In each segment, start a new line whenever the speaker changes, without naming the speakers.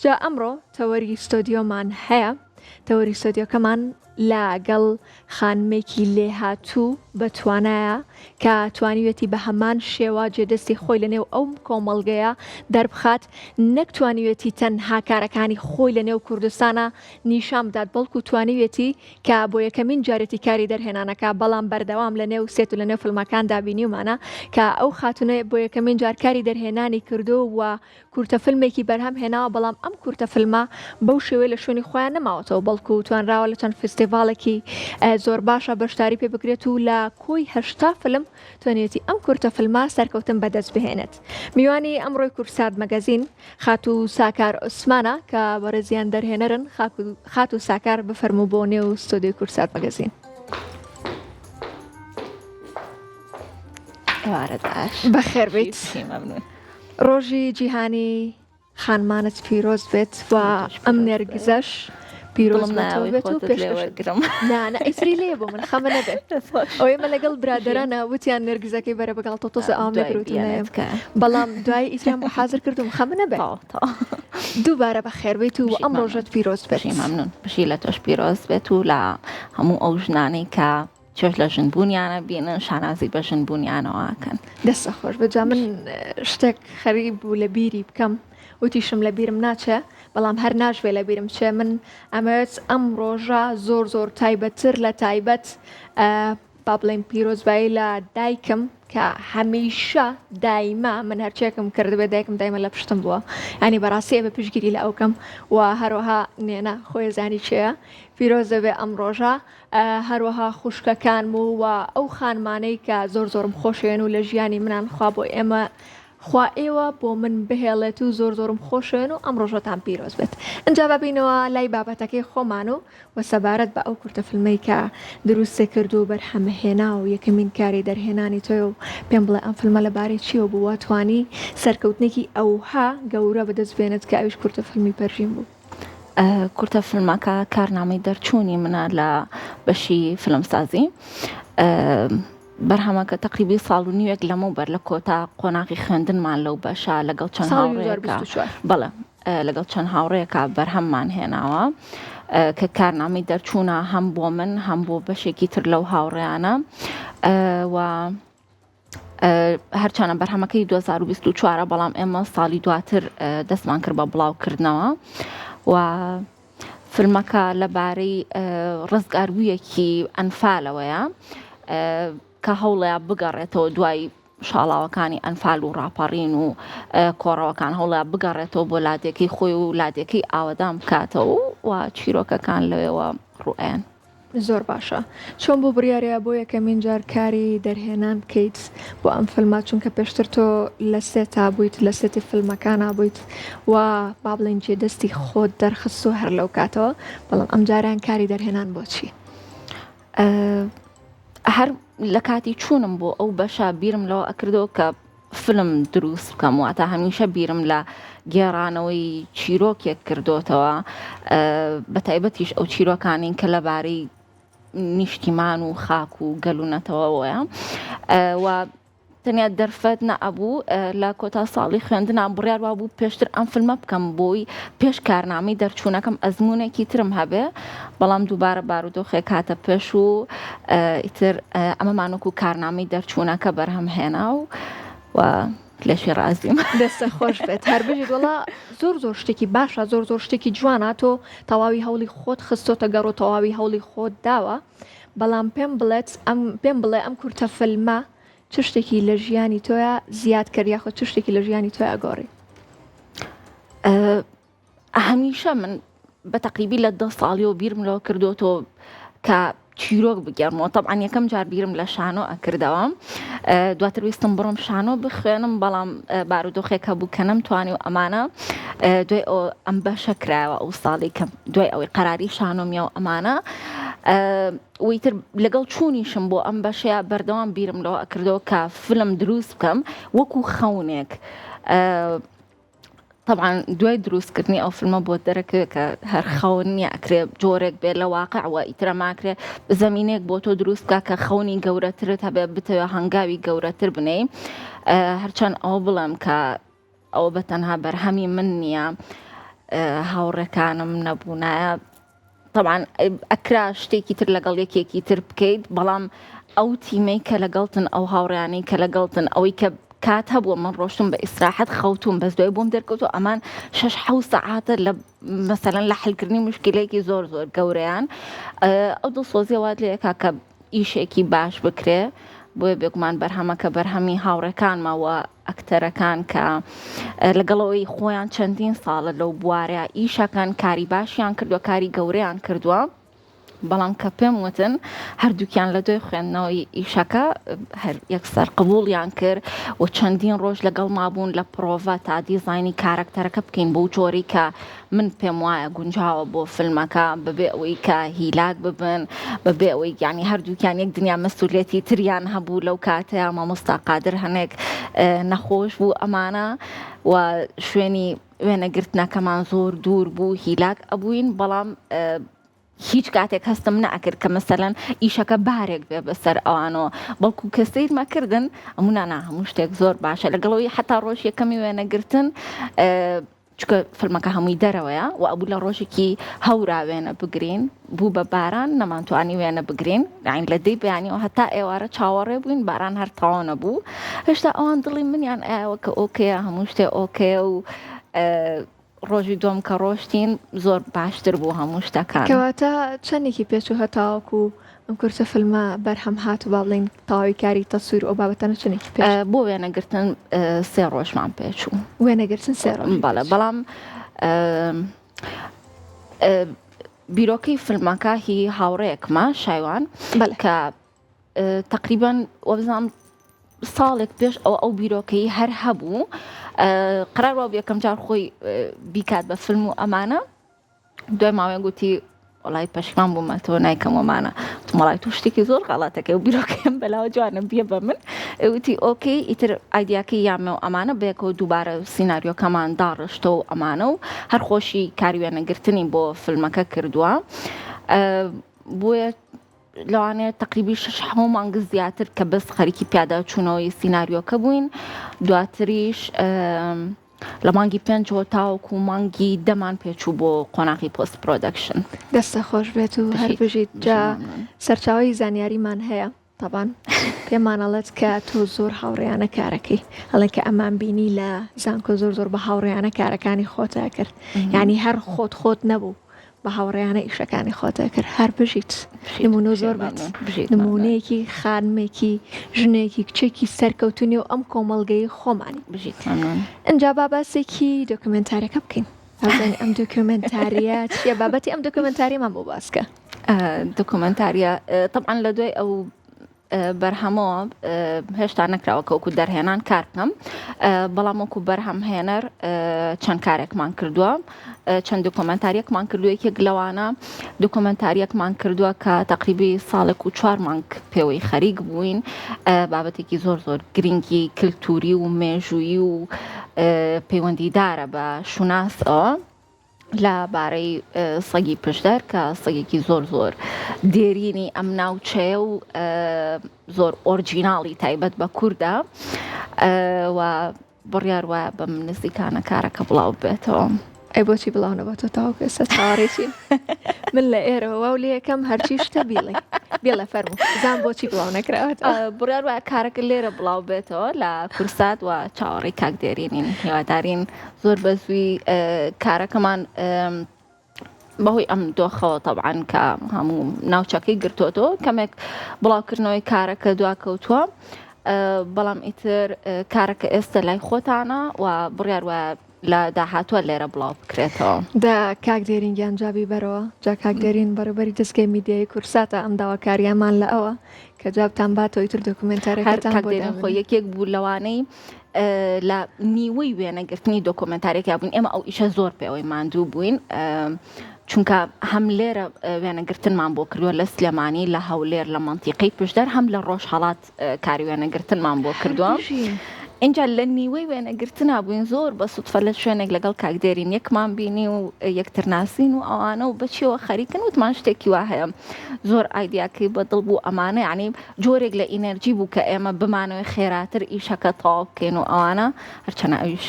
جا ئەمڕۆ تەوەری ستۆدیۆمان هەیە تەوەری ستۆدیۆکەمان لەگەڵ خانمێکی لێهاتوو بەتوانایە کە توانیوێتی بە هەمان شێوە جێدەستی خۆی لەنێو ئەو کۆمەڵگەیە دەربخات نەکتوانیوێتی تەنها کارەکانی خۆی لەنێو کوردستانە نیشان بدات بەڵکو توانیوێتی کە بۆ یەکەمین جارێتی کاری دەرهێنانەکە بەڵام بەردەوام لەنێو سێت و لەنێو فیلمەکاندا بینیومانە کە ئەو خاتونە بۆ یەکەمین جارکاری دەرهێنانی کردو و کورتە فیلمێکی بەرهەم هێناوە بەڵام ئەم کورتە فیلمە بەو شێوەیە لە شوێنی خۆیان نەماوەتەوە بەڵکو توانراوە لە چەند فستیڤالێکی زۆر باشە بەشداری پێ بکرێت و لە کۆی هەشتا فیلم توانێتی ئەم کورتە فیلمە سەرکەوتن بەدەست بهێنێت. میوانی ئەمڕۆی کورسات مەگەزین خات و ساکار عوسمانە کە بەرەزیان دەرهێنەرن خات و ساکار بفەرموو بۆ نێو ستۆدیۆی کورسات مەگەزین. بەخێر بیت. ڕۆژی جیهانی خانمانت پیرۆز بێت و ئەم نێرگزەش پیرۆز بێت و پێشگرم ئیتری لێ بۆ من خەمە نەبێت ئەوەی مە لەگەڵ برادرانە وتیان نێرگزەکەی بەرە بەگاڵتە تۆزە ئام نەگروتە بەڵام دوای ئیتریان بۆ حازر کردم خەمە نەبێت دووبارە بەخێر بیت و ئەم ڕۆژت پیرۆز بێت.
ممنون بشی لە تۆش پیرۆز بێت و لە هەموو ئەو ژنانەی کە چۆش لە ژنبوونیانە بینن شانازی بە ژنبوونیانەوەکەن.
دەستە خۆش بەجا من شتێک خەریب بوو لە بیری بکەم وتیشم لە بیرم ناچێ بەڵام هەر ناشوێ لە بیرم چێ من ئەمەوێت ئەم ڕۆژە زۆر تایبەتتر لە تایبەت با بڵێم پیرۆزبایی لە دایکم کە هەمیشە دایما من هەرچێکم کردبێت دایکم دایمە لە پشتم بووە ینی بەڕاستی بە پشگیری لە ئەوکەم و هەروەها نێنە خۆی زانی چێە پیرۆز دەبێ ئەم ڕۆژە هەروەها خوشکەکانم و ئەو خانمانەی کە زۆرم خۆشێن و لە ژیانی منان خوا بۆ ئێمە خوا ئێوە بۆ من بهێڵێت و زۆرم خۆشێن و ئەم ڕۆژەتان پیرۆز بێت. ئەجا ببینەوە لای بابەتەکەی خۆمان و سەبارەت بە ئەو کورتە فیلمەی کە دروستێ کرد و بەرهەمهێنا و یەکەمین کاری دەرهێنانی تۆی و پێم بڵێ ئەم فیلمە لەبارەی چیەوە بوو توانی سەرکەوتنێکی ئەوها گەورە بەدەست بێنێت کە ئەویش کورتە فیلمی پەرژین بوو.
کورتە فیلمەکە کارنامەی دەرچوونی منە لە بەشی فیلمسازی بەرهەمەکە تقریبی ساڵ و نیوێک لەمە بەر لە کۆتا قۆناغی خوێندنمان لەو بەشە لەگەڵ چەند هاوڕێیەکە بەڵێ لەگەڵ چەند هاوڕێیەکە بەرهەممان هێناوە کە کارنامەی دەرچوونە هەم بۆ من هەم بۆ بەشێکی تر لەو هاوڕێیانە و هەرچانە بەرهەمەکەی 2024 بەڵام ئێمە ساڵی دواتر دەستمان کرد بە بڵاوکردنەوە و فیلمەکە لەبارەی ڕزگاربوویەکی ئەنفالەوەیە کە هەوڵەیە بگەڕێتەوە دوای شاڵاوەکانی ئەنفال و ڕاپەڕین و کۆڕەوەکان هەوڵەیە بگەڕێتەوە بۆ لادێکی خۆی و لادێکی ئاوەدام بکاتەوە و چیرۆکەکان لەوێەوە ڕوئێن.
زۆر باشە چۆن بۆ بڕیارەیە بۆ یەکەمین جار کاری دەرهێنان بکەیت بۆ ئەم فیلمە چونکە پێشتر تۆ لە سێتا بوویت لە سێتی فیلمەکانە بوویت و با بڵێن جێدەستی خۆت دەرخست و هەر لەو کاتەوە بەڵام ئەم جاریان کاری دەرهێنان بۆچی؟
هەر لە کاتی چوونم بۆ ئەو بەشە بیرم لەوە ئەکردەوە کە فیلم دروست بکەم واتە هەمیشە بیرم لە گێڕانەوەی چیرۆکێک کردوتەوە بە تایبەتیش ئەو چیرۆکانین کە لەبارەی نیشتیمان و خاک و گەلوونەتەوەیە و تەنیا دەرفەت نەبوو لە کۆتا ساڵی خوێندنا بڕیار وا بوو پێشتر ئەم فیلمە بکەم بۆی پێش کارنامەی دەرچوونەکەم ئەزمونێکی ترم هەبێ بەڵام دووبارە بارودۆخێک کاتە پێش و ئیتر ئەمەمانوەکو کارنامەی دەرچوونەکە بەرهەم هێنا و لەشی ڕازیم
دەستە خۆش بێت هەر بژیت وڵا زۆر شتێکی باشە زۆر شتێکی جوانە تۆ تەواوی هەوڵی خۆت خستۆتە گەڕ و تەواوی هەوڵی خۆت داوە بەڵام پێم بڵێ ئەم کورتە فیلمە چ شتێکی لە ژیانی تۆیە زیاد کرد یاخۆ چ شتێکی لە ژیانی تۆیە گۆڕی؟
هەمیشە من بە تەقریبی لە 10 ساڵیەوە بیرم لەوە کردوتەوە کە چیرۆک بگەڕمەوە طبعاً یەکەم جار بیرم لە شانۆ ئەکردەوە دواتر ویستم بڕۆم شانۆ بخوێنم بەڵام بارودۆخێک هەبوو کە نەمتوانی و ئەمانە دوای ئەم بەشە کرایەوە ئەو ساڵی کە دوای ئەوەی قەراری شانۆمیە و ئەمانە ویتر لەگەڵ چوونیشم بۆ ئەم بەشەیە بەردەوام بیرم لەوە ئەکردەوە کە فیلم دروست بکەم وەکو خەونێک طبعا دوای دروستکردنی ئەو فیلمە بۆ دەرەکەوێت کە هەر خەون نییە ئەکرێ جۆرێک بێت لە واقعەوە ئیترە ماکرێ زەمینێک بۆ تۆ دروست بکە کە خەونی گەورەترت هەبێ بتەوە هەنگاوی گەورەتر بنێ هەرچەند ئەو بڵێم کە ئەو بە تەنها بەرهەمی من نییە هاوڕەکانم نەبوونایە طبعاً ئەکرا شتێکی تر لەگەڵ یەکێکی تر بکەیت بەڵام ئەو تیمەی کە لەگەڵتن ئەو هاوڕیانەی کە لەگەڵتن ئەوەی کە کات هەبووە من ڕۆشتم بە ئیسراحەت خەوتوم بەس دوای بۆم دەرکەوتو ئەمان 6-7 سەعاتە لە مەسەلەن لە حلکردنی مشکلەیەکی زۆر گەورەیان ئەو دڵسۆزیە وات لێ کاکە ئیشێکی باش بکرێ بۆیە بێگومان بەرهەمەکە بەرهەمی هاوڕەکانمەوە ئەکتەرەکان کە لەگەڵەوەی خۆیان چەندین ساڵە لەو بوارەیە ئیشەکان کاری باشیان کردووە کاری گەورەیان کردووە بەڵام کە پێم وتن هەردووکیان لە دوای خوێندنەوەی ئیشەکە هەر یەکسەر قبوڵیان کرد و چەندین ڕۆژ لەگەڵ مابوون لە پرۆڤە تا دیزاینی کارکتەرەکە بکەین بۆ جۆری کە من پێم وایە گونجاوە بۆ فیلمەکە بەبێ ئەوەی کە هیلاک ببن بەبێ ئەوەی یانی هەردووکیان یەک دنیا مەسئولیەتی تریان هەبوو لەو کاتەیە مامۆستا قادر هەنێک نەخۆش بوو ئەمانە و شوێنی وێنەگرتنەکەمان زۆر دوور بوو هیلاک ئەبووین بەڵام هیچ کاتێک هەستم نەکرد کە مەسەلەن ئیشەکە بارێک بێ بەسەر ئەوانەوە بەڵکو کەسەی مەکردن ئەمونانە هەموو شتێک زۆر باشە لەگەڵەوەی حتا ڕۆژ یەکەمی وێنەگرتن چکە فیلمەکە هەمووی دەرەوەیە و ئەبوو لە ڕۆژێکی هەورا وێنە بگرین بوو بە باران نەمانتوانی وێنە بگرین لاین لە دەی بەیانیەوە هەتا ئێوارە چاوەڕێ بووین باران هەر تەواو نەبوو هێشتا ئەوان دڵی منیان ئایەوە کە ئۆکەیە هەموو شتێ ئۆکەیە و ڕۆژی دۆم کە ڕۆشتین زۆر باشتر بوو هەموو شتەکان
کەواتە چەندێکی پێچوو هەتاوەکو ئەم کورسە فیلمە بەرهەم هات و باڵین تاوی کاری تەسویر ئەو بابەتەنە چەندێکی پێش
بۆ وێنەگرتن 3 ڕۆژمان پێچوو
وێنەگرتن 3 ڕۆژ
بەڵێ بەڵام بیرۆکەی فیلمەکە هی هاوڕەیەکمە شایوان کە تقریباً وەبزانم ساڵێک پێش ئەو بیرۆکەی هەر هەبوو قرار وابوو یەکەم جار خۆی بیکات بە فیلم و ئەمانە دوای ماوەیە گوتی وڵای پەشیمان بوومەتەوە نایکەم وەمانە مەڵای تو شتێکی زۆر غەڵاتەکەی و بیرۆکەم بەلاوە جوانە بیە بە من وتی ئۆکەی ئیتر ئایدیاکەی یامێ و ئەمانە بەیەکەوە دووبارە سیناریۆکەمان داڕشتە و ئەمانە و هەر خۆشی کاری وێنەگرتنی بۆ فیلمەکە کردووە بۆیە لەوانەیە تقریبی 6 مانگ زیاتر کە بەس خەریکی پیادا چوونەوەی سیناریۆکە بووین دواتریش لە مانگی 5 تاوەکو مانگی 10مان پێچوو بۆ قۆناغی پۆست پرۆدەکشن
دەستە خۆش بێت و هەر بژیت جا سەرچاوی زانیاریمان هەیە طبعاً پێمانەڵێت کە تۆ زۆر هاوڕێیانە کارەکەی هەڵێن کە ئەمان بینی لە زانکۆ زۆر بە هاوڕێیانە کارەکانی خۆتا کرد یعنی هەر خۆت نەبوو بە هاوڕێیانە ئیشەکانی خۆتە کرد هەر بژیت نمونە زۆر بێت نمونەیەکی خانمێکی ژنێکی کچێکی سەرکەوتنی و ئەم کۆمەڵگەی خۆمانی
بژیت
ئەجا باباسێکی دۆکمنتارەکە بکەین ئەم دۆکمنتاریە چیە بابەتی ئەم دۆکمنتاریمان بۆ باسکە
دۆکمنتاریە طبعاً لە دوای ئەو بەرهەمەوە هێشتا نەکراوە کەوکو دەرهێنان کار بکەم بەڵام وەکو بەرهەم هێنەر چەند کارێکمان کردووە چەند دۆکمنتاریەکمان کردووە یەکێک لەوانە دۆکمنتاریەکمان کردووە کە تقریبی ساڵێک و 4 مانگ پێوەی خەریک بووین بابەتێکی زۆر گرنگی کلتوری و مێژووی و پەیوەندیدارە بە شوناسەوە لەبارەی سەگی پشدەر کە سەگێکی زۆر دێرینی ئەم ناوچەیە و زۆر ئۆرجیناڵی تایبەت بە کووردە و بڕیار وایە بەم نزیکانە کارەکە بڵاو بێتەوە
ئەی بۆچی بڵاو نەبێتەوە تاوەکو ئێستا چاوەڕێکی من لە ئێرەوە واو لێ یەکەم هەرچی شتە بێڵە فەرموو زان بۆچی بڵاو نەکراوەت
بڕیار وایە کارەکە لێرە بڵاو بێتەوە لە کورسات و چاوەڕێی کاک دێرینین هیوادارین زۆر بەزووی کارەکەمان بەهۆی ئەم دۆخەوە طبعاً کە هەموو ناوچەکەی گرتوۆتەوە کەمێک بڵاوکردنەوەی کارەکە دواکەوتووە بەڵام ئیتر کارەکە ئێستا لای خۆتانە و بڕیار وایە لە داهاتوە لێرە بڵاو بکرێتەوە
دا کاک دێرین گیانجابی بەرەوە جا کاک دێرین بەڕێبەری دەستگای میدیای کورساتە ئەم داواکاریامان لە ئەوە کە جابتان باتەوە ئیتر دۆکمنتارەکەتان بۆ
خۆ یەکێک بوو لەوانەی لە نیوەی وێنەگرتنی دۆکمنتارێکی بووین ئێمە ئەو ئیشە زۆر پێوەی ماندوو بووین چونکە هەم لێرە وێنەگرتنمان بۆ کردووە لە سلێمانی لە هەولێر لە مەنتیقەی پشدەر هەم لە ڕۆژهەڵات کاری وێنەگرتنمان بۆ کردووە اینجا لە نیوەی وێنەگرتنا بووین زۆر بە سوودفە لە شوێنێک لەگەڵ کاکدێرین یەکمان بینی و یەکتر ناسین و ئەوانە و بەچیەوە خەریکن وتمان شتێکی وا هەیە زۆر ئایدیاکەی بەدڵ بوو ئەمانە یعنی جۆرێک لە ئینەرجی بوو کە ئێمە بمانەوەی خێراتر ئیشەکە تەواو بکەین و ئەوانە هەرچەنە ئەویش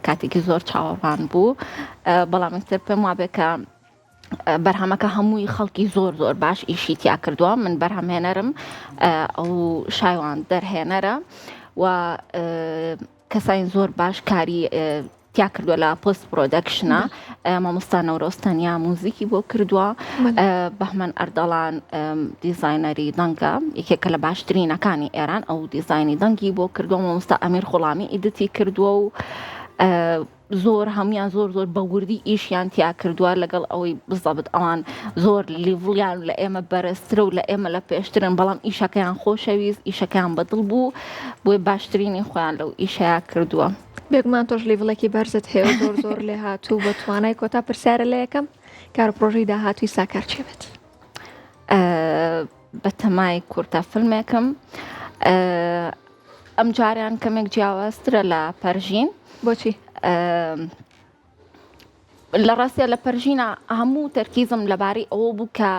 کاتێکی زۆر چاوەڕوان بوو بەڵام یەکتر پێم وابێ کە بەرهەمەکە هەمووی خەڵکی زۆر زۆر باش ئیشی تیا کردووە من بەرهەمهێنەرم ئەو شایوان دەرهێنەرە و کەسانی زۆر باش کاری تیا کردووە لە پۆست پرۆدەکشنە مامۆستا نەورۆستەنیا موزیکی بۆ کردووە بەهمەن ئەردەڵان دیزاینەری دەنگە یەکێکە لە باشترینەکانی ئێران ئەو دیزاینی دەنگی بۆ کردووە مامۆستا ئەمیر خوڵامی ئیدیتی کردووە و زۆر هەمویان زۆر زۆر بەوردی ئیشیان تیا کردووە لەگەڵ ئەوەی بزەبت ئەوان زۆر لیڤڵیان لە ئێمە بەرزترە و لە ئێمە لە پێشترن بەڵام ئیشەکەیان خۆشەویست ئیشەکەیان بەدڵ بوو بۆی باشترینی خۆیان لەو ئیشەیە کردووە
بێگومان تۆش لیڤڵێکی بەرزت هەیە زۆر زۆر لێ هاتوو بە توانای کۆتا پرسیارە لە یەکەم کار پرۆژەی داهاتووی ساکار چێ بێت
بە تەمای کورتە فیلمێکم ئەم جاریان کەمێک جیاوازترە لە پەرژین
بۆچی
لە ڕاستە لە پەرژینە هەموو تەرکیزم لەبارەی ئەوە بوو کە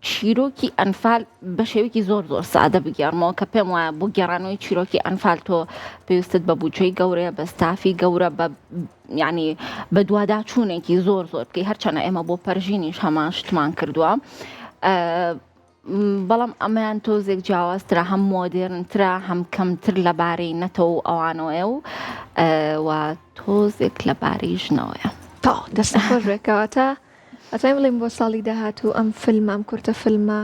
چیرۆکی ئەنفال بە شێوەیەکی زۆر زۆر سادە بگەڕمەوە کە پێم وایە بۆ گێڕانەوەی چیرۆکی ئەنفال تۆ پێویستت بە بودجەی گەورەیە بە ستافی گەورە بە یعنی بە دوواداچوونێکی زۆر زۆر بکەی هەرچەنە ئێمە بۆ پەرژینیش هەمان شتمان کردووە بەڵام ئەمەیان تۆزێک جیاوازترە هەم مۆدێرنترە هەم کەمتر لەبارەی نەتەوە ئەوانەوەیە و تۆزێک لەبارەی ژنەوەیە
تا دەستە خۆشێکەوەتە ئەتای بڵێم بۆ ساڵی داهاتوو ئەم فیلم ئەم کورتە فیلمە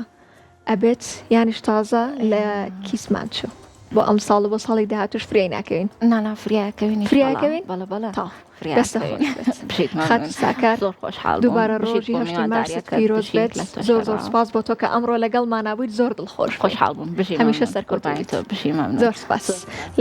ئەبێت یانیش تازە لە کیسمان چوو بۆ ئەم ساڵ بۆ ساڵی داهاتوش فرای ناکەوین
نانا فریاکەوینی
فریاکەوین
بەڵە بەڵە
تا دەستە خۆش خەت ساکار
زۆر خۆشحاڵ
دووبارە ڕۆژی هەشتی مارست پیرۆز بێت زۆر زۆر سپاس بۆ تۆ کە ئەمڕۆ لەگەڵ مانابوویت زۆر دڵخۆش
خۆشحاڵ بووم
هەمیشە سەرکەوتوی
تۆ بژی مەمنون
زۆر سپاس